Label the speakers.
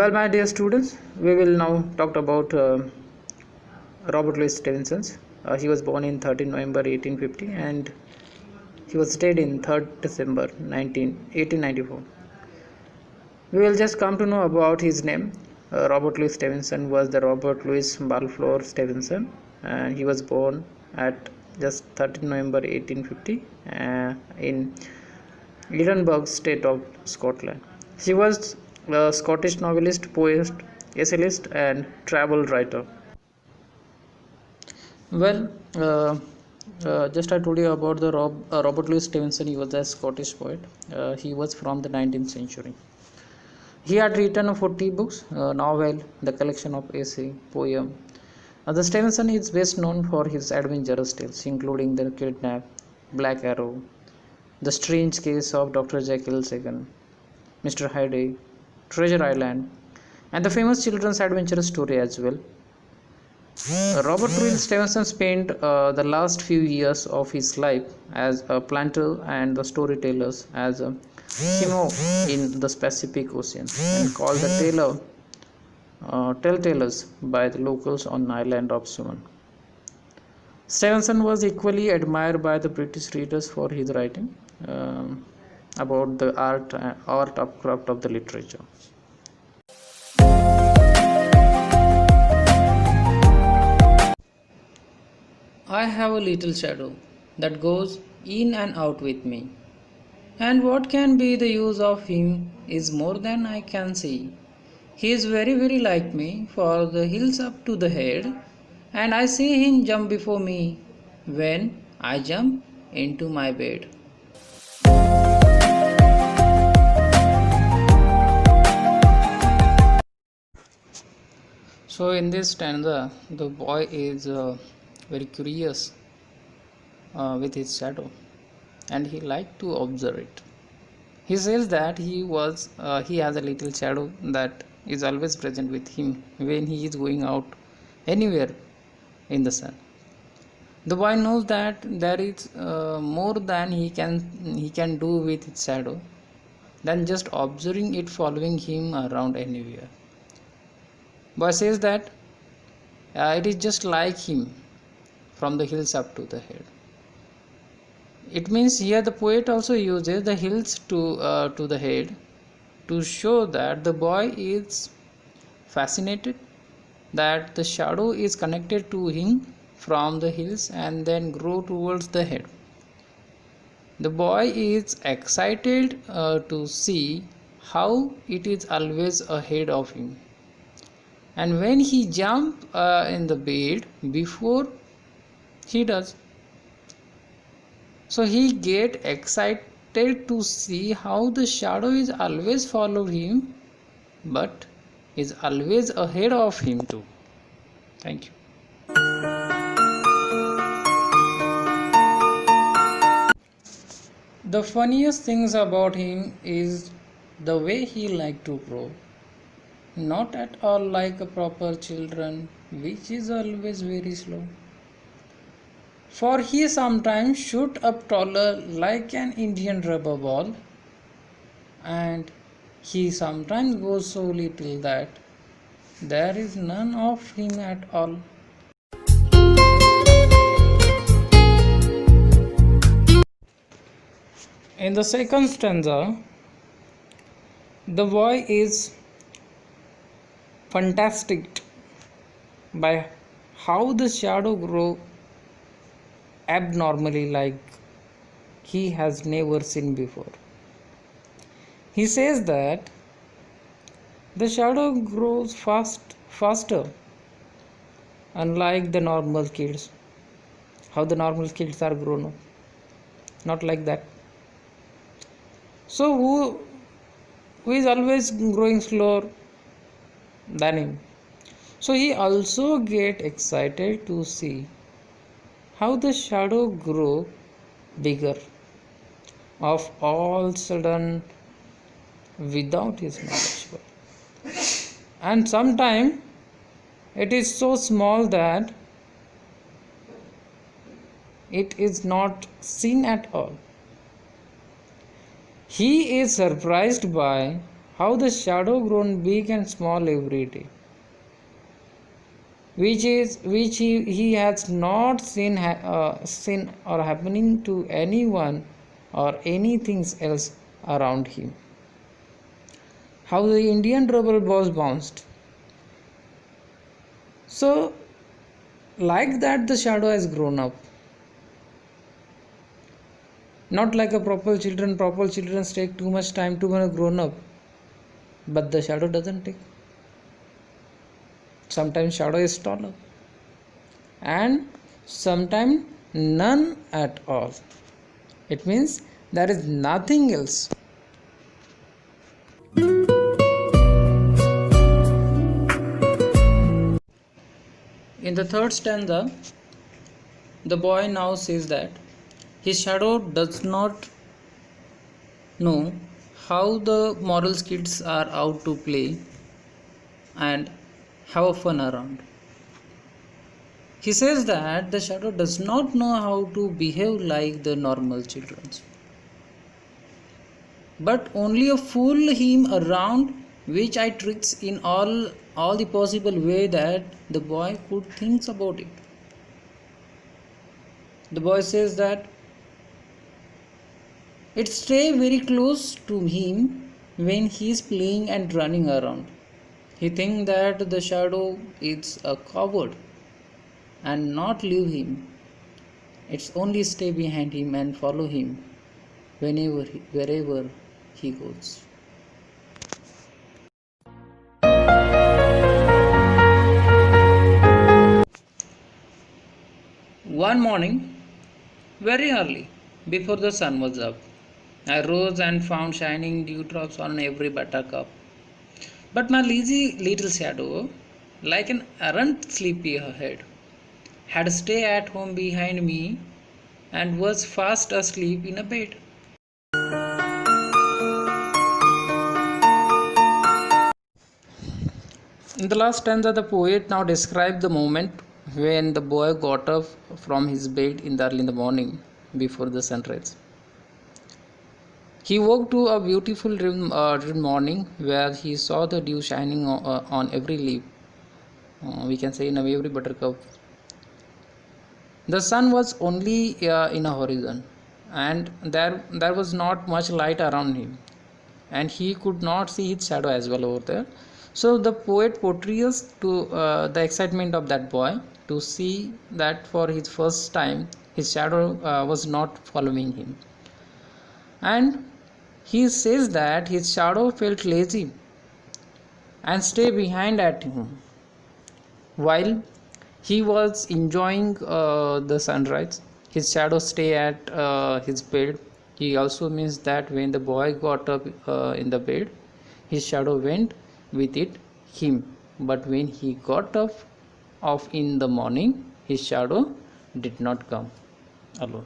Speaker 1: Well, my dear students, we will now talk about Robert Louis Stevenson. He was born in 13 November 1850 and he was dead in 3rd December 1894. We will just come to know about his name. Robert Louis Stevenson was the Robert Louis Balfour Stevenson, and he was born at just 13 November 1850 in Edinburgh, state of Scotland. He was a Scottish novelist, poet, essayist, and travel writer. Well, just I told you about the Robert Louis Stevenson. He was a Scottish poet. He was from the 19th century. He had written 40 books, novel, the collection of essay, poem. The Stevenson is best known for his adventurous tales, including The Kidnap, Black Arrow, The Strange Case of Dr. Jekyll II, Mr. Hyde, Treasure Island, and the famous children's adventure story as well. Robert Louis Stevenson spent the last few years of his life as a planter and the storytellers as a Eskimo in the Pacific Ocean, and called the telltales by the locals on the island of Sumon. Stevenson was equally admired by the British readers for his writing about the art of craft of the literature. I have a little shadow that goes in and out with me, and what can be the use of him is more than I can see. He is very, very like me, for the hills up to the head, and I see him jump before me when I jump into my bed. So in this stanza, the boy is very curious with his shadow, and he liked to observe it. He says that he has a little shadow that is always present with him when he is going out anywhere in the sun. The boy knows that there is more than he can do with his shadow than just observing it following him around anywhere. Boy says that it is just like him from the hills up to the head. It means here the poet also uses the hills to the head to show that the boy is fascinated, that the shadow is connected to him from the hills and then grow towards the head. The boy is excited to see how it is always ahead of him, and when he jumps in the bed before he does, so he get excited to see how the shadow is always follow him but is always ahead of him too. Thank you. The funniest things about him is the way he like to grow, not at all like a proper children, which is always very slow. For he sometimes shoot up taller like an Indian rubber ball, and he sometimes goes so little that there is none of him at all. In the second stanza, the boy is fantastic by how the shadow grows abnormally like he has never seen before. He says that the shadow grows faster, unlike the normal kids. How the normal kids are grown up, not like that. So who is always growing slower than him? So he also get excited to see how the shadow grow bigger of all sudden without his knowledge. And sometimes it is so small that it is not seen at all. He is surprised by how the shadow grown big and small every day, which he has not seen or happening to anyone or anything else around him. How the Indian rubble was bounced. So, like that, the shadow has grown up. Not like a proper children. Proper children take too much time to grown up, but the shadow doesn't take. Sometimes shadow is taller, and sometimes none at all. It means there is nothing else. In the third stanza, the boy now says that his shadow does not know how the moral kids are out to play and have fun around. He says that the shadow does not know how to behave like the normal children, but only a fool him around, which I tricks in all the possible way that the boy could think about it. The boy says that it stay very close to him when he is playing and running around. He thinks that the shadow is a coward and not leave him. It's only stay behind him and follow him wherever he goes. One morning, very early, before the sun was up, I rose and found shining dewdrops on every buttercup. But my lazy little shadow, like an errant sleepyhead, had stayed at home behind me and was fast asleep in a bed. In the last stanza, the poet now describes the moment when the boy got up from his bed early in the morning before the sunrise. He woke to a beautiful dream morning where he saw the dew shining on every leaf. We can say in every buttercup. The sun was only in a horizon, and there was not much light around him, and he could not see his shadow as well over there. So the poet portrays to the excitement of that boy to see that for his first time his shadow was not following him, and he says that his shadow felt lazy and stayed behind at him while he was enjoying the sunrise. His shadow stay at his bed. He also means that when the boy got up in the bed, his shadow went with him. But when he got up in the morning, his shadow did not come alone.